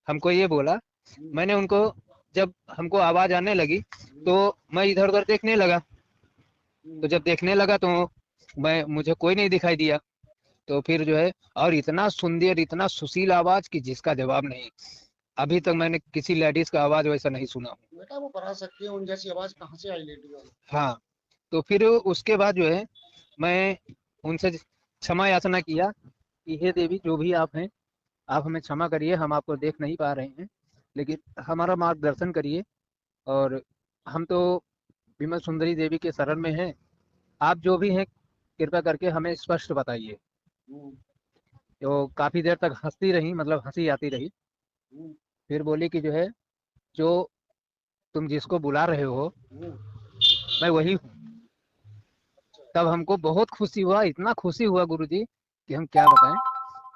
हमको ये बोला। मैंने उनको, जब हमको आवाज आने लगी तो मैं इधर उधर देखने लगा। तो जब देखने लगा तो मैं मुझे कोई नहीं दिखाई दिया। तो फिर जो है, और इतना सुंदर, इतना सुशील आवाज कि जिसका जवाब नहीं। अभी तक मैंने किसी लेडीज का आवाज वैसा नहीं सुना। बेटा वो पराशक्ति है, उन जैसी आवाज कहाँ से आई लेडी वाली। हाँ। तो फिर उसके बाद जो है, मैं उनसे क्षमा याचना किया कि हे देवी, जो भी आप हैं, आप हमें क्षमा करिए, हम आपको देख नहीं पा रहे हैं, लेकिन हमारा मार्गदर्शन करिए। और हम तो विमल सुंदरी देवी के शरण में हैं, आप जो भी हैं कृपया करके हमें स्पष्ट बताइए। हम्म, तो काफी देर तक हंसती रही, मतलब हंसी आती रही। हम्म, फिर बोली कि जो है, जो तुम जिसको बुला रहे हो हम्म, मैं वही हूँ। अच्छा, तब हमको बहुत खुशी हुआ, इतना खुशी हुआ गुरुजी कि हम क्या बताएं।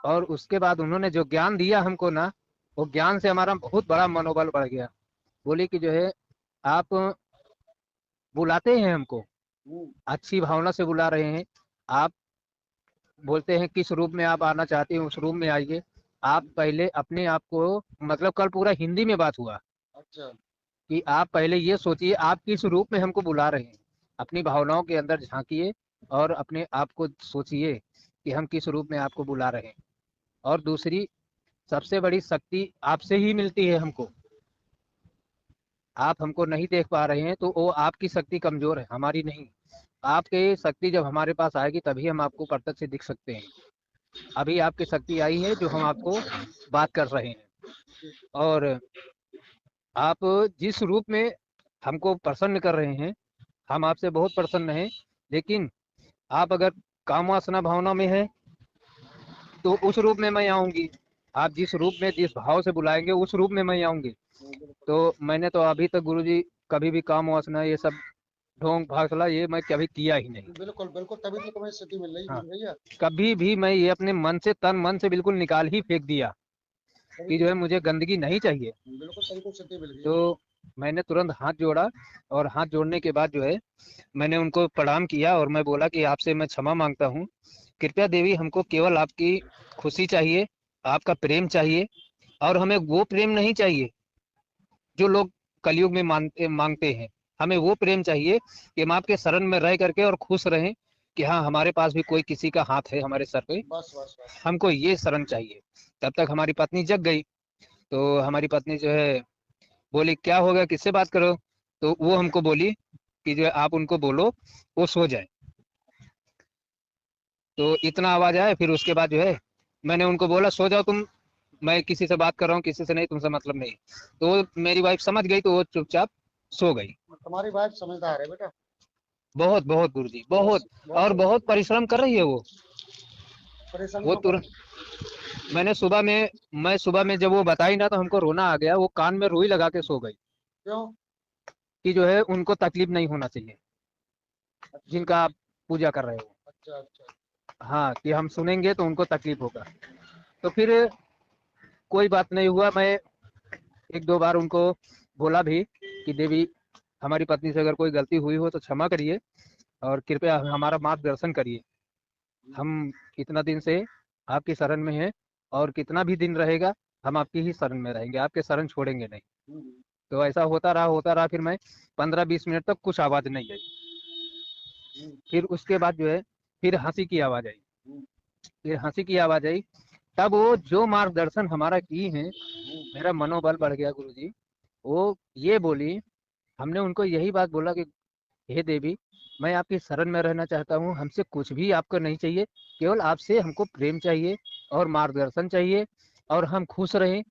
और उसके बाद उन्होंने जो ज्ञान दिया हमको ना, वो ज्ञान से हमारा बहुत बड़ा मनोबल बढ़ गया। बोले कि जो है, आप बुलाते हैं हमको, हम्म, अच्छी भावना से बुला रहे हैं। आप बोलते हैं किस रूप में आप आना चाहते हैं, उस रूप में आइए। आप पहले अपने आप को, मतलब कल पूरा हिंदी में बात हुआ अच्छा, कि आप पहले ये सोचिए आप किस रूप में हमको बुला रहे हैं। अपनी भावनाओं के अंदर झांकिए और अपने आप को सोचिए कि हम किस रूप में आपको बुला रहे हैं। और दूसरी सबसे बड़ी शक्ति आपसे ही मिलती है हमको। आप हमको नहीं देख पा रहे हैं तो वो आपकी शक्ति कमजोर है, हमारी नहीं। आपकी शक्ति जब हमारे पास आएगी तभी हम आपको प्रत्यक्ष से दिख सकते हैं। अभी आपकी शक्ति आई है जो हम आपको बात कर रहे हैं। और आप जिस रूप में हमको प्रसन्न कर रहे हैं, हम आपसे बहुत प्रसन्न हैं। लेकिन आप अगर काम वासना भावना में है तो उस रूप में मैं आऊंगी। आप जिस रूप में, जिस भाव से बुलाएंगे उस रूप में मैं आऊंगी। बिल्कुल, तो मैंने तो अभी तक गुरुजी कभी भी काम वासना ये सब ढोंग भागला ये मैं कभी किया ही नहीं। बिल्कुल, बिल्कुल, तभी तो तुम्हें स्थिति मिल रही हाँ, है भैया। कभी भी मैं ये अपने मन से, तन मन से बिल्कुल निकाल ही फेंक दिया तभी कि तो, जो है मुझे गंदगी नहीं चाहिए। बिल्कुल तभी तो स्थिति मिल गई है। तो मैंने तुरंत हाथ जोड़ा। और हाथ जोड़ने के बाद जो है, मैंने उनको प्रणाम किया और मैं बोला कि आपसे मैं क्षमा मांगता हूँ। कृपया देवी, हमको केवल आपकी खुशी चाहिए, आपका प्रेम चाहिए। और हमें वो प्रेम नहीं चाहिए जो लोग कलयुग में मांगते हैं। हमें वो प्रेम चाहिए कि हम आपके शरण में रह करके और खुश रहें कि हाँ, हमारे पास भी कोई किसी का हाथ है हमारे सर पे। बस, बस, बस। हमको ये शरण चाहिए। तब तक हमारी पत्नी जग गई। तो हमारी पत्नी जो है बोली, क्या हो गया, किससे बात करो। तो वो हमको बोली कि जो है आप उनको बोलो वो सो जाए। तो इतना आवाज आया। फिर उसके बाद जो है, मैंने उनको बोला सो जाओ तुम, मैं किसी से बात कर रहा हूँ, किसी से नहीं, तुमसे मतलब नहीं। तो मेरी वाइफ समझ गई तो वो चुपचाप सो गई। तुम्हारी वाइफ समझदार है बेटा। बहुत बहुत गुरुजी, बहुत, बहुत। बहुत और समझदार। बहुत परिश्रम कर रही है वो। परेशानी वो तो कर। तुरंत, मैंने सुबह में, मैं सुबह में जब वो बताई ना तो हमको रोना आ गया। वो कान में रुई लगा के सो गई क्यों? कि जो है उनको तकलीफ नहीं होना चाहिए अच्छा, जिनका आप पूजा कर रहे हो। अच्छा, अच्छा। हाँ, कि हम सुनेंगे तो उनको तकलीफ होगा। तो फिर कोई बात नहीं हुआ। मैं एक दो बार उनको बोला भी कि देवी, हमारी पत्नी से अगर कोई गलती हुई हो तो क्षमा करिए और कृपया हमारा मार्गदर्शन करिए। हम कितना दिन से आपकी शरण में हैं और कितना भी दिन रहेगा हम आपकी ही शरण में रहेंगे, आपके शरण छोड़ेंगे नहीं। हम्म, तो ऐसा होता रहा। फिर मैं 15-20 मिनट तक कुछ आवाज नहीं आई। हम्म, फिर उसके बाद जो है, फिर हंसी की आवाज आई। हम्म, फिर हंसी की आवाज आई। तब वो जो मार्गदर्शन हमारा की है, हम्म, मेरा मनोबल बढ़ गया गुरुजी। वो ये बोली, हमने उनको यही बात बोला कि हे देवी, मैं आपकी शरण में रहना चाहता हूँ, हमसे कुछ भी आपको नहीं चाहिए, केवल आपसे हमको प्रेम चाहिए और मार्गदर्शन चाहिए। और हम खुश रहें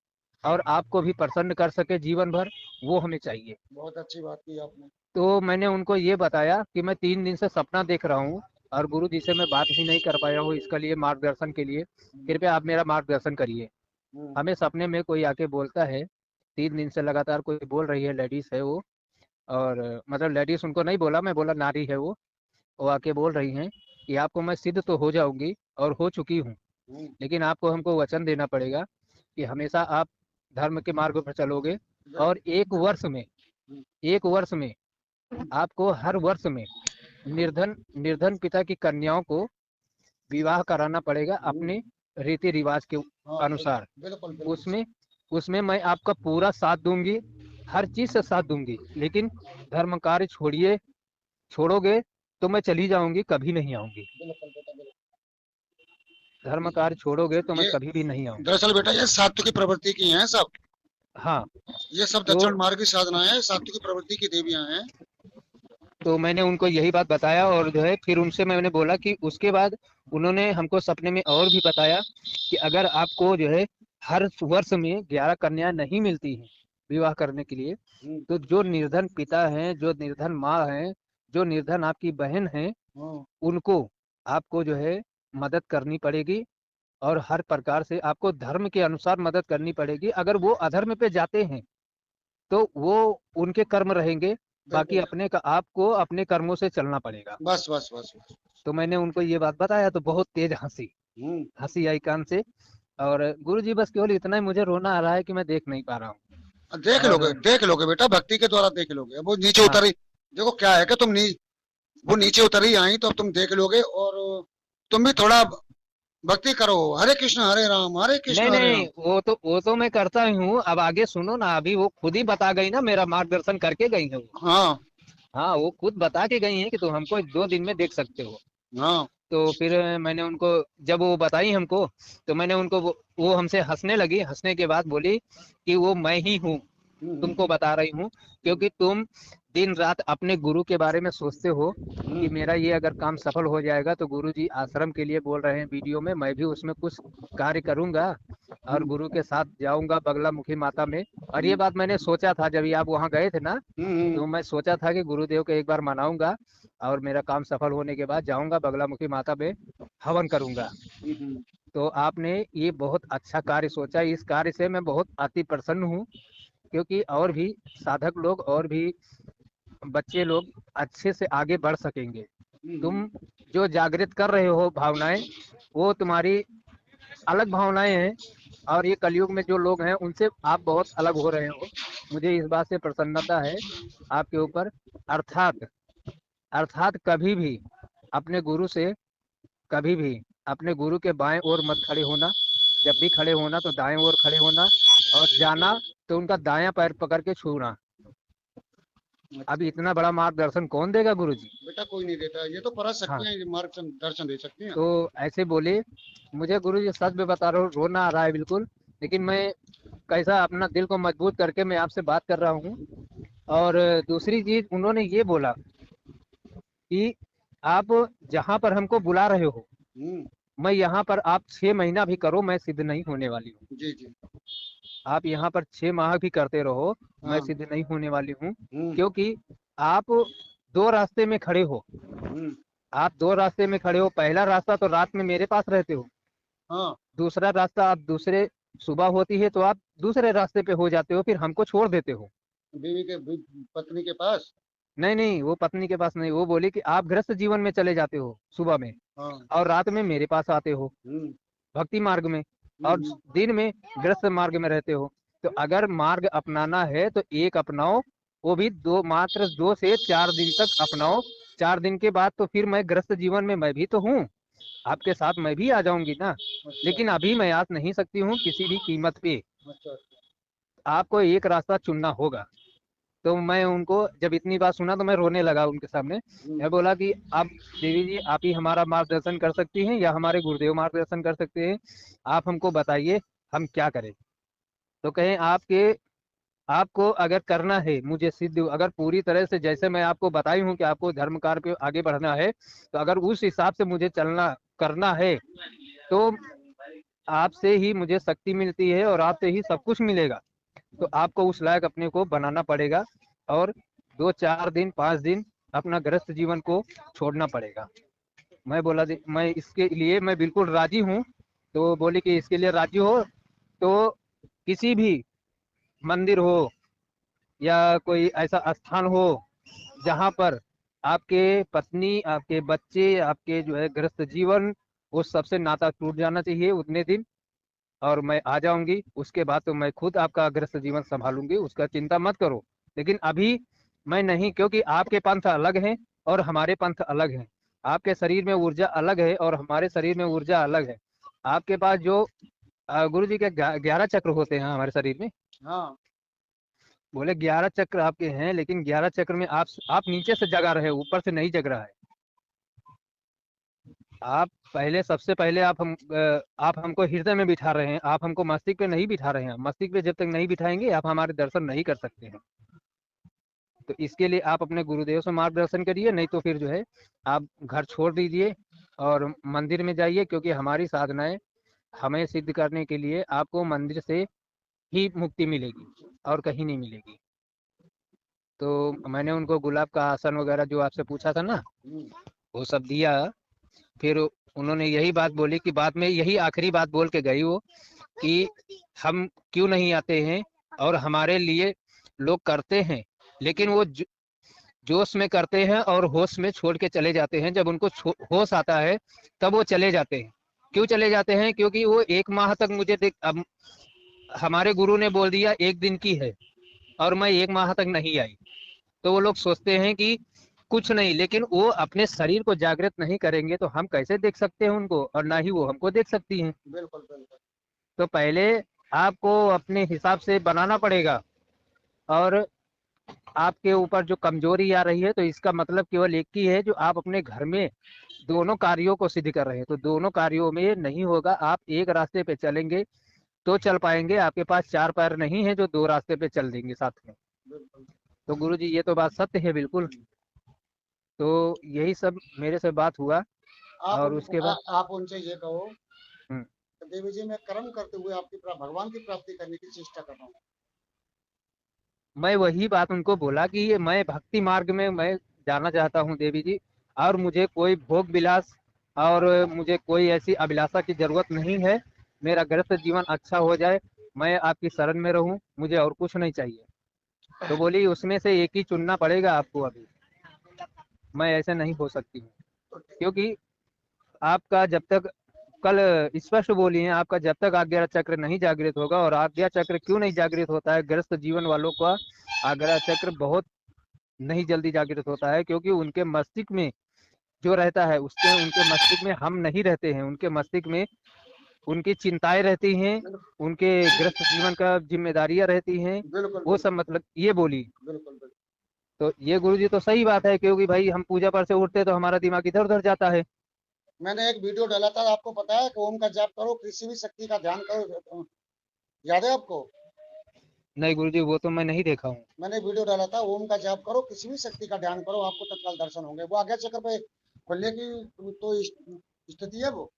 और आपको भी प्रसन्न कर सके जीवन भर, वो हमें चाहिए। बहुत अच्छी बात की आपने। तो मैंने उनको ये बताया कि मैं 3 दिन से सपना देख रहा हूँ और गुरु जी से मैं बात ही नहीं कर पाया हूँ, इसके लिए मार्गदर्शन के लिए हम्म, कृपया आप मेरा मार्गदर्शन करिए। हम्म, हमें सपने में कोई आके बोलता है, 3 दिन से लगातार कोई बोल रही है, लेडीज है वो। और मतलब लेडीज उनको नहीं बोला, मैं बोला नारी है वो आके बोल रही हैं कि आपको मैं सिद्ध तो हो जाऊंगी और हो चुकी हूँ, हम्म, लेकिन आपको हमको वचन देना पड़ेगा कि हमेशा आप धर्म के मार्ग पर चलोगे। और बिल्कुल। 1 वर्ष में, हम्म, 1 वर्ष में आपको हर वर्ष में निर्धन निर्धन पिता की कन्याओं को विवाह कराना पड़ेगा हम्म, अपने रीति रिवाज के हाँ, अनुसार। बिल्कुल, बिल्कुल, बिल्कुल उसमें सही। उसमें मैं आपका पूरा साथ दूंगी, हर चीज से साथ दूंगी, लेकिन धर्म कार्य छोड़ोगे तो मैं चली जाऊंगी, कभी नहीं आऊंगी। बिल्कुल बेटा बिल्कुल। धर्म कार्य छोड़ोगे तो मैं ये कभी भी नहीं आऊंगी। दरअसल बेटा ये सात्विक की प्रवृत्ति की हैं सब। हाँ। ये सब तो दक्षिण मार्ग की साधना है, सात्विक की प्रवृत्ति की देवियां हैं। तो मैंने उनको यही बात बताया, और जो है फिर उनसे मैंने बोला कि उसके बाद उन्होंने हमको सपने में और भी बताया कि अगर आपको जो है हर वर्ष में 11 कन्या नहीं मिलती है विवाह करने के लिए, हम्म, तो जो निर्धन पिता हैं, जो निर्धन माँ हैं, जो निर्धन आपकी बहन है, हाँ, उनको आपको जो है मदद करनी पड़ेगी, और हर प्रकार से आपको धर्म के अनुसार मदद करनी पड़ेगी। अगर वो अधर्म पे जाते हैं तो वो उनके कर्म रहेंगे, बाकी बिल्कुल। अपने का आपको अपने कर्मों से चलना पड़ेगा। बस बस बस बस। तो मैंने उनको ये बात बताया तो बहुत तेज हंसी हम्म। हंसी आई कान से। और गुरुजी बस केवल इतना ही मुझे रोना आ रहा है कि मैं देख नहीं पा रहा हूँ। और देख लोगे बेटा, भक्ति के द्वारा देख लोगे। अब वो नीचे हाँ, उतरी, देखो क्या है कि वो नीचे उतरी आई तो अब तुम देख लोगे। और तुम भी थोड़ा भक्ति करो। हरे नहीं कृष्ण हरे नहीं, राम। वो तो मैं करता ही हूँ। अब आगे सुनो ना, अभी वो खुद ही बता गई ना, मेरा मार्गदर्शन करके गई है वो। हाँ हाँ, वो खुद बता के गई है कि तुम हमको 2 दिन में देख सकते हो। हाँ। तो फिर मैंने उनको, जब वो बताई हमको, तो मैंने उनको वो हमसे हंसने लगी। हंसने के बाद बोली कि वो मैं ही हूँ, हम्म, तुमको बता रही हूँ, क्योंकि तुम दिन रात अपने गुरु के बारे में सोचते हो कि हम्म, मेरा ये अगर काम सफल हो जाएगा तो गुरु जी आश्रम के लिए बोल रहे हैं वीडियो में, मैं भी उसमें कुछ कार्य करूंगा और हम्म, गुरु के साथ जाऊंगा बगलामुखी माता में। और ये हम्म, बात मैंने सोचा था जब ये आप वहाँ गए थे ना, हम्म, तो मैं सोचा था कि गुरुदेव को एक बार मनाऊंगा और मेरा काम सफल होने के बाद जाऊंगा बगलामुखी माता में हवन करूंगा। हम्म, तो आपने ये बहुत अच्छा कार्य सोचा, इस कार्य से मैं बहुत अति प्रसन्न हूँ, क्योंकि और भी साधक लोग और भी बच्चे लोग अच्छे से आगे बढ़ सकेंगे। हम्म, तुम जो जागृत कर रहे हो भावनाएं, वो तुम्हारी अलग भावनाएं हैं, और ये कलयुग में जो लोग हैं उनसे आप बहुत अलग हो रहे हो। मुझे इस बात से प्रसन्नता है आपके ऊपर। अर्थात अर्थात कभी भी अपने गुरु से, कभी भी अपने गुरु के बाएं ओर मत खड़े होना। जब भी खड़े होना तो दाएं ओर खड़े होना, और जाना तो उनका दायां पैर पकड़ के छूना। अच्छा। अभी इतना बड़ा मार्गदर्शन कौन देगा गुरु जी। बेटा कोई नहीं देता, ये तो हाँ, पराशक्तियां ये मार्ग दर्शन दे सकती हैं। तो ऐसे बोले। मुझे गुरु जी सच में बता रहा हूँ, रोना आ रहा है बिल्कुल, लेकिन मैं कैसा अपना दिल को मजबूत करके मैं आपसे बात कर रहा हूँ। और दूसरी चीज उन्होंने ये बोला कि आप जहाँ पर हमको बुला रहे हो, हम्म, मैं यहाँ पर आप 6 महीना भी करो, मैं सिद्ध नहीं होने वाली हूँ। जी जी। आप यहाँ पर 6 माह भी करते रहो, मैं हाँ। सिद्ध नहीं होने वाली हूँ। हम्म, क्योंकि आप दो रास्ते में खड़े हो। हम्म, आप दो रास्ते में खड़े हो, पहला रास्ता तो रात में मेरे पास रहते हो, हाँ। दूसरा रास्ता आप दूसरे, सुबह होती है तो आप दूसरे रास्ते पे हो जाते हो, फिर हमको छोड़ देते हो। पत्नी के पास। नहीं नहीं, वो पत्नी के पास नहीं, वो बोली कि आप गृहस्थ जीवन में चले जाते हो सुबह में, हाँ। और रात में मेरे पास आते हो हम्म, भक्ति मार्ग में, और हम्म, दिन में गृहस्थ मार्ग में रहते हो। तो अगर मार्ग अपनाना है तो एक अपनाओ, वो भी मात्र 2 से 4 दिन तक अपनाओ। 4 दिन के बाद तो फिर मैं गृहस्थ जीवन में मैं भी तो हूँ, आपके साथ मैं भी आ जाऊंगी ना। अच्छा लेकिन अभी मैं आ नहीं सकती हूँ किसी भी कीमत पे। अच्छा। अच्छा। आपको एक रास्ता चुनना होगा। तो मैं उनको जब इतनी बात सुना तो मैं रोने लगा उनके सामने। हम्म, मैं बोला कि अब देवी जी आप ही हमारा मार्गदर्शन कर सकती हैं या हमारे गुरुदेव मार्गदर्शन कर सकते हैं, आप हमको बताइए हम क्या करें। तो कहें आपको अगर करना है मुझे सिद्ध, अगर पूरी तरह से जैसे मैं आपको बताई हूँ कि आपको धर्म कार्य पे आगे बढ़ना है, तो अगर उस हिसाब से मुझे चलना करना है तो आपसे ही मुझे शक्ति मिलती है और आपसे ही सब कुछ मिलेगा। तो आपको उस लायक अपने को बनाना पड़ेगा, और 2 4 दिन 5 दिन अपना गृहस्थ जीवन को छोड़ना पड़ेगा। मैं बोला मैं इसके लिए मैं बिल्कुल राजी हूँ। तो बोली कि इसके लिए राजी हो तो किसी भी मंदिर हो या कोई ऐसा स्थान हो जहाँ पर आपके पत्नी, आपके बच्चे, आपके जो है गृहस्थ जीवन, उस सबसे नाता टूट जाना चाहिए उतने दिन, और मैं आ जाऊंगी। उसके बाद तो मैं खुद आपका गृहस्थ जीवन संभालूंगी, उसका चिंता मत करो। लेकिन अभी मैं नहीं, क्योंकि आपके पंथ अलग हैं और हमारे पंथ अलग हैं। आपके शरीर में ऊर्जा अलग है और हमारे शरीर में ऊर्जा अलग है। आपके पास जो गुरु जी क्या 11 चक्र होते हैं हमारे शरीर में? हाँ बोले 11 चक्र आपके हैं, लेकिन 11 चक्र में आप नीचे से जगा रहे हो, ऊपर से नहीं जग रहा है। आप पहले, सबसे पहले आप हमको हृदय में बिठा रहे हैं, आप हमको मस्तिष्क पे नहीं बिठा रहे हैं। मस्तिष्क पे जब तक नहीं बिठाएंगे आप हमारे दर्शन नहीं कर सकते हैं। तो इसके लिए आप अपने गुरुदेव से मार्गदर्शन करिए, नहीं तो फिर जो है आप घर छोड़ दीजिए और मंदिर में जाइए, क्योंकि हमारी साधनाएं हमें सिद्ध करने के लिए आपको मंदिर से ही मुक्ति मिलेगी और कहीं नहीं मिलेगी। तो मैंने उनको गुलाब का आसन वगैरह जो आपसे पूछा था ना, वो सब दिया। फिर उन्होंने यही बात बोली कि बाद में यही आखिरी बात बोल के गई वो, कि हम क्यों नहीं आते हैं, और हमारे लिए लोग करते हैं, लेकिन वो जोश में करते हैं और होश में छोड़ के चले जाते हैं। जब उनको होश आता है तब वो चले जाते हैं। क्यों चले जाते हैं? क्योंकि वो 1 माह तक मुझे अब हमारे गुरु ने बोल दिया 1 दिन की है, और मैं 1 माह तक नहीं आई। तो वो लोग सोचते हैं कि कुछ नहीं, लेकिन वो अपने शरीर को जागृत नहीं करेंगे तो हम कैसे देख सकते हैं उनको, और ना ही वो हमको देख सकती हैं। बिल्कुल बिल्कुल। तो पहले आपको अपने हिसाब से बनाना पड़ेगा। और आपके ऊपर जो कमजोरी आ रही है, तो इसका मतलब केवल एक ही है, जो आप अपने घर में दोनों कार्यों को सिद्ध कर रहे हैं। तो दोनों कार्यों में नहीं होगा। आप एक रास्ते पे चलेंगे तो चल पाएंगे, आपके पास 4 पैर नहीं है जो 2 रास्ते पे चल देंगे साथ में। तो गुरु जी ये तो बात सत्य है बिल्कुल। तो यही सब मेरे से बात हुआ। और उसके बाद आप उनसे ये कहो, हम्म, देवी जी मैं कर्म करते हुए आपकी भगवान की प्राप्ति करने की चेष्टा कर रहा हूँ। मैं वही बात उनको बोला कि ये मैं भक्ति मार्ग में मैं जाना चाहता हूँ देवी जी, और मुझे कोई भोग विलास और मुझे कोई ऐसी अभिलाषा की जरूरत नहीं है। मेरा गृहस्थ जीवन अच्छा हो जाए, मैं आपकी शरण में रहूं, मुझे और कुछ नहीं चाहिए। तो बोली उसमें से एक ही चुनना पड़ेगा आपको अभी, मैं ऐसे नहीं हो सकती हूँ। क्योंकि आपका जब तक, कल स्पष्ट बोली है, आपका जब तक आज्ञा चक्र नहीं जागृत होगा, और आज्ञा चक्र क्यों नहीं जागृत होता है, गृहस्थ जीवन वालों का आज्ञा चक्र बहुत नहीं जल्दी जागृत होता है, क्योंकि उनके मस्तिष्क में जो रहता है उसके उनके मस्तिष्क में हम नहीं रहते हैं। उनके मस्तिष्क में उनकी चिंताएं रहती हैं, उनके गृहस्थ जीवन का जिम्मेदारियां रहती हैं, बिल्कुल वो सब, मतलब ये बोली। बिल्कुल बिल्कुल। तो ये गुरुजी तो सही बात है, क्योंकि भाई हम पूजा पर से उठते तो हमारा दिमाग इधर उधर जाता है। मैंने एक वीडियो डाला था, आपको पता है कि ओम का जाप करो, किसी भी शक्ति का ध्यान करो, याद है आपको? नहीं गुरुजी, वो तो मैं नहीं देखा हूँ। मैंने वीडियो डाला था, ओम का जाप करो, किसी भी शक्ति का ध्यान करो, आपको तत्काल दर्शन होंगे। वो आज्ञा चक्र पे खुलने की तो स्थिति है वो।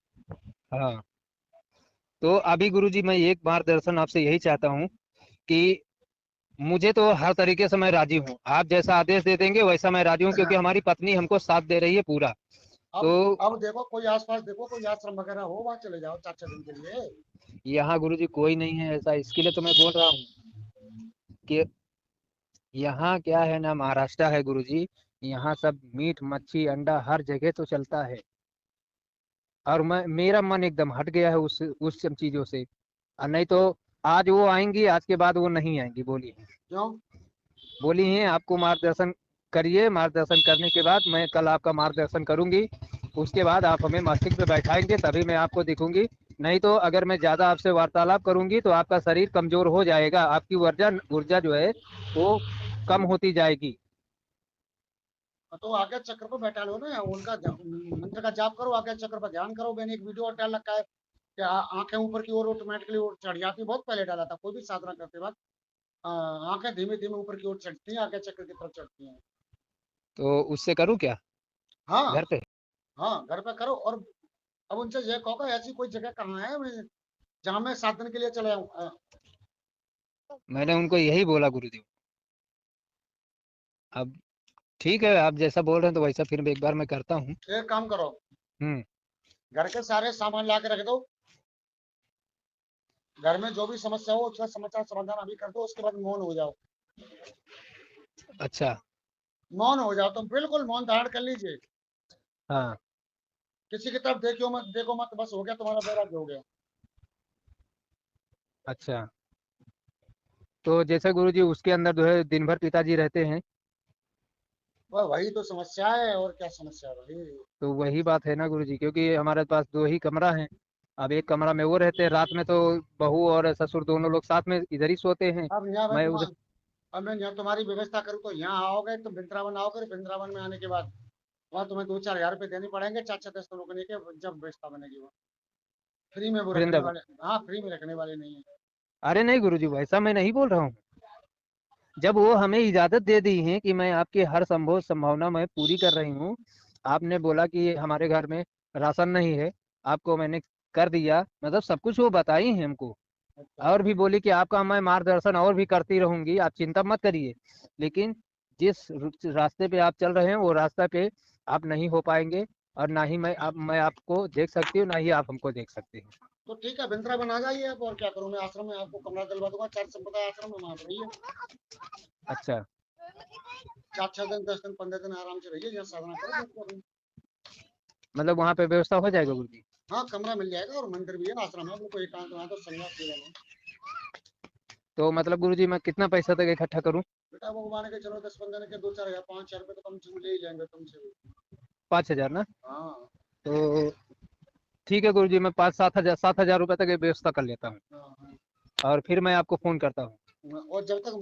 हाँ, तो अभी गुरुजी मैं एक मार्गदर्शन आपसे यही चाहता हूँ कि मुझे तो हर तरीके से मैं राजी हूँ, आप जैसा आदेश दे देंगे वैसा मैं राजी हूँ, क्योंकि हमारी पत्नी हमको साथ दे रही है पूरा। अब तो अब देखो कोई आसपास, देखो कोई आश्रम वगैरह हो, वहां चले जाओ 4 4 दिन के लिए। यहाँ गुरुजी कोई नहीं है ऐसा, इसके लिए तो मैं बोल रहा हूँ कि यहाँ क्या है ना, महाराष्ट्र है गुरुजी, यहाँ सब मीट मच्छी अंडा हर जगह तो चलता है। और मेरा मन एकदम हट गया है उस सब चीजों से। और नहीं तो आज वो आएंगी, आज के बाद वो नहीं आएंगी बोली है। क्यों? बोली हैं आपको मार्गदर्शन करिए, मार्गदर्शन करने के बाद मैं कल आपका मार्गदर्शन करूंगी, उसके बाद आप हमें मस्तिष्क पे बैठाएंगे तभी मैं आपको दिखूंगी। नहीं तो अगर मैं ज्यादा आपसे वार्तालाप करूंगी तो आपका शरीर कमजोर हो जाएगा, आपकी ऊर्जा ऊर्जा जो है वो कम होती जाएगी। तो आज्ञा चक्र पर बैठा लो ना, उनका मंत्र का जाप करो, आज्ञा चक्र पर ध्यान करो। मैंने एक वीडियो और डाल रखा है कि आंखें ऊपर की ओर ऑटोमेटिकली चढ़ जाती, बहुत पहले डाला था। कोई भी साधना करते वक्त आंखें धीमे धीमे ऊपर की ओर चढ़ती हैं, आज्ञा चक्र की तरफ चढ़ती हैं। तो उससे करूँ क्या हाँ घर पे? हाँ, घर पे करो। और अब उनसे ये कहो कि ऐसी कोई जगह कहाँ है जहाँ मैं साधन के लिए चले जाऊँ। मैंने उनको यही बोला गुरुदेव। अब ठीक है, आप जैसा बोल रहे हैं तो वैसा फिर एक बार मैं करता हूँ। एक काम करो, हम्म। घर के सारे सामान ला के रख दो, घर में जो भी समस्या हो उसका समस्या समाधान अभी कर दो, उसके बाद मौन हो जाओ। अच्छा। मौन हो जाओ, तुम बिल्कुल मौन धारण कर लीजिए। हाँ। किसी की तरफ देखो मत, बस हो गया, तुम्हारा बैराग्य हो गया। अच्छा, तो जैसे गुरुजी उसके अंदर जो है दिन भर पिताजी रहते हैं। वही तो समस्या है, और क्या समस्या है भाई। तो वही बात है ना गुरुजी, क्योंकि हमारे पास 2 ही कमरा है, अब एक कमरा में वो रहते हैं, रात में तो बहू और ससुर दोनों लोग साथ में इधर ही सोते हैं। अब यहाँ मैं मैं उधर। अब मैं यहाँ तुम्हारी व्यवस्था करूँ तो यहाँ आओगे तो वृंदावन आओगे, वृंदावन में आने के बाद वहाँ तुम्हें 2-4 हज़ार रुपये देने पड़ेंगे, 4-6 10 रुकने के, जब व्यवस्था बनेगी वो फ्री में वो रखने वृंदावन। वाले, हाँ फ्री में रखने वाले नहीं है। अरे नहीं गुरुजी, वैसा मैं नहीं बोल रहा हूँ। जब वो हमें इजाजत दे दी है कि मैं आपकी हर संभव संभावना मैं पूरी कर रही हूँ, आपने बोला कि हमारे घर में राशन नहीं है, आपको मैंने कर दिया, मतलब सब कुछ वो बताई है हमको। अच्छा। और भी बोली कि आपका मैं मार्गदर्शन और भी करती रहूंगी, आप चिंता मत करिए। लेकिन जिस रास्ते पे आप चल रहे हैं वो रास्ता पे आप नहीं हो पाएंगे, और ना ही मैं आपको देख सकती हूँ, ना ही आप हमको देख सकते हैं। तो ठीक है, वृंदावन आ जाइए आप, और क्या करूँ, मैं आश्रम में आपको कमरा दिलवा दूंगा, 4 संप्रदाय आश्रम में, वहाँ पे रहिए। अच्छा, 4-6 दिन 10 दिन 15 दिन आराम से रहिए, यहाँ साधना करो। मतलब वहाँ पे व्यवस्था हो जाएगा गुरु जी? हाँ कमरा मिल जाएगा, और मंदिर भी है, आश्रम है, बिल्कुल एकांत, वहाँ तो संन्यास ले लेना। तो मतलब गुरु जी मैं कितना पैसा तक इकट्ठा करूँ? बेटा वो मान के चलो 10-15 दिन के 2-4 हज़ार 5-6 रुपये तो कम से कम ले ही लेंगे तुमसे। 5,000 ना? हाँ तो ठीक है गुरु जी, मैं 5-7 हजार 7,000 रुपये तक ये व्यवस्था कर लेता हूँ, हाँ हाँ। और फिर मैं आपको फोन करता हूँ। और जब तक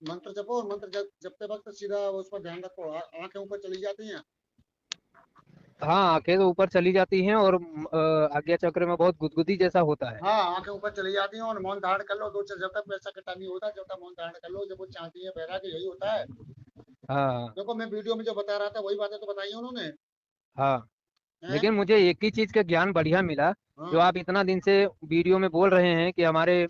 मंत्र जपो, और मंत्र जपते वक्त सीधा उस पर ध्यान रखो, आंखें ऊपर चली जाती हैं। हाँ, आंखें तो ऊपर चली जाती हैं, और आज्ञा चक्र में बहुत गुदगुदी जैसा होता है। हाँ आंखें ऊपर चली जाती हैं, और मौन धारण कर लो, जब तक पैसा कटा नहीं होता, जब तक मौन धारण कर लो, जब वो चाहती है बैराग, यही होता है। हाँ देखो मैं वीडियो में जो बता रहा था वही बातें तो बताई उन्होंने। हाँ। हैं? लेकिन मुझे एक ही चीज का ज्ञान बढ़िया मिला, जो हाँ आप इतना दिन से वीडियो में बोल रहे हैं कि हमारे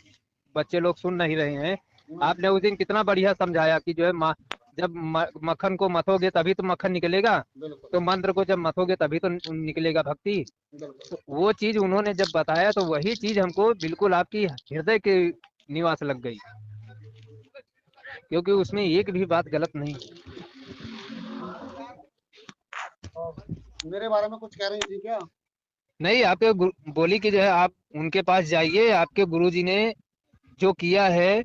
बच्चे लोग सुन नहीं रहे हैं। हाँ, आपने उस दिन कितना बढ़िया समझाया कि जो है जब मक्खन को मथोगे तभी तो मक्खन निकलेगा, बिल्कुल तो मंत्र को जब मथोगे तभी तो निकलेगा भक्ति। बिल्कुल। तो वो चीज उन्होंने जब बताया तो वही चीज हमको बिल्कुल आपकी हृदय के निवास लग गई, क्योंकि उसमें एक भी बात गलत नहीं है। और मेरे बारे में कुछ कह रही थी क्या? नहीं, आपके बोली कि जो है आप उनके पास जाइए, आपके गुरुजी ने जो किया है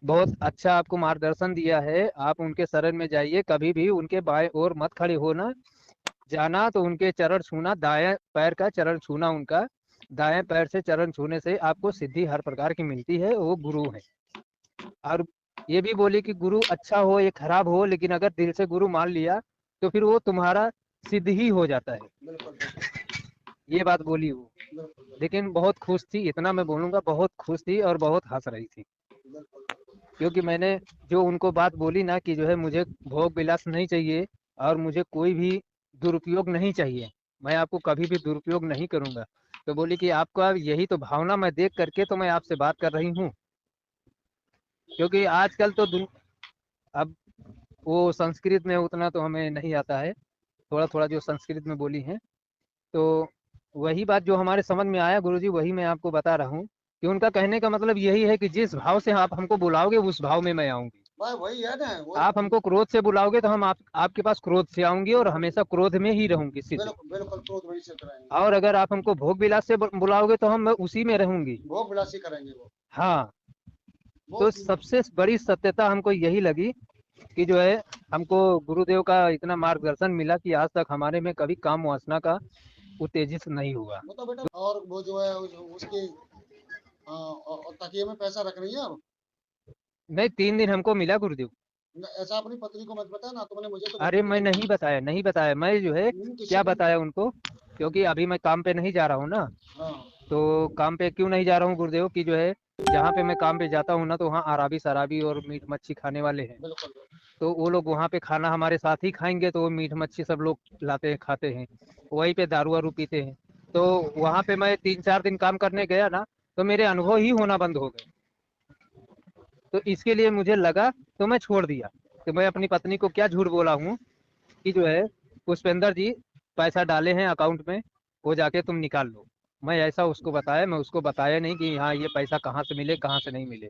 बहुत अच्छा, आपको मार्गदर्शन दिया है, आप उनके शरण में जाइए, कभी भी उनके बाएं ओर मत खड़े होना, जाना तो उनके चरण छूना, दाएं पैर का चरण छूना उनका, दाएं पैर से चरण छूने से आपको सिद्धि हर प्रकार की मिलती है, वो गुरु है। और ये भी बोली कि गुरु अच्छा हो या खराब हो, लेकिन अगर दिल से गुरु मान लिया तो फिर वो तुम्हारा सिद्ध ही हो जाता है। बिल्कुल बिल्कुल ये बात बोली वो। बिल्कुल लेकिन बहुत खुश थी, इतना मैं बोलूंगा, बहुत खुश थी और बहुत हंस रही थी, बिल्कुल। क्योंकि मैंने जो उनको बात बोली ना कि जो है मुझे भोग विलास नहीं चाहिए, और मुझे कोई भी दुरुपयोग नहीं चाहिए, मैं आपको कभी भी दुरुपयोग नहीं करूंगा। तो बोली कि आपका यही तो भावना मैं देख करके तो मैं आपसे बात कर रही हूँ, क्योंकि आजकल तो अब वो संस्कृत में उतना तो हमें नहीं आता है, थोड़ा थोड़ा जो संस्कृत में बोली है, तो वही बात जो हमारे समझ में आया गुरुजी, वही मैं आपको बता रहा हूँ कि उनका कहने का मतलब यही है कि जिस भाव से आप हमको बुलाओगे उस भाव में मैं आऊंगी। भाई वही है ना, वही। आप हमको क्रोध से बुलाओगे तो हम आपके पास क्रोध से आऊंगी, और हमेशा क्रोध में ही रहूंगी सिद्ध। बिल्कुल बिल्कुल, क्रोध वही से कराएंगे। और अगर आप हमको भोग विलास से बुलाओगे तो हम उसी में रहूंगी। भोग विलासी करेंगे वो। हाँ। वो तो सबसे बड़ी सत्यता हमको यही लगी कि जो है हमको गुरुदेव का इतना मार्गदर्शन मिला कि आज तक हमारे में कभी काम वासना का उत्तेजित नहीं हुआ। वो तो बेटा, और वो जो है उसके और तकिए में पैसा रख रही है अब। नहीं, 3 दिन हमको मिला गुरुदेव। ऐसा अपनी पत्नी को मत बता ना, तुमने मुझे तो अरे बताया मैं नहीं बताया, नहीं बताया, मैं जो है किसी क्या को। बताया उनको, क्योंकि अभी मैं काम पे नहीं जा रहा हूँ ना। हाँ तो काम पे क्यों नहीं जा रहा हूँ गुरुदेव की जो है, जहाँ पे मैं काम पे जाता हूँ ना, तो वहाँ आराबी शराबी और मीट मच्छी खाने वाले हैं। बिल्कुल। तो वो लोग वहाँ पे खाना हमारे साथ ही खाएंगे, तो वो मीट मच्छी सब लोग लाते हैं, खाते हैं, वहीं पे दारू वारू पीते हैं। तो वहाँ पे मैं 3-4 दिन काम करने गया ना, तो मेरे अनुभव ही होना बंद हो गए। तो इसके लिए मुझे लगा, तो मैं छोड़ दिया। तो मैं अपनी पत्नी को क्या झूठ बोला हूँ कि जो है पुष्पेंद्र जी पैसा डाले हैं अकाउंट में, वो जाके तुम निकाल लो। मैं ऐसा उसको बताया, मैं उसको बताया नहीं कि हाँ ये पैसा कहाँ से मिले कहाँ से नहीं मिले।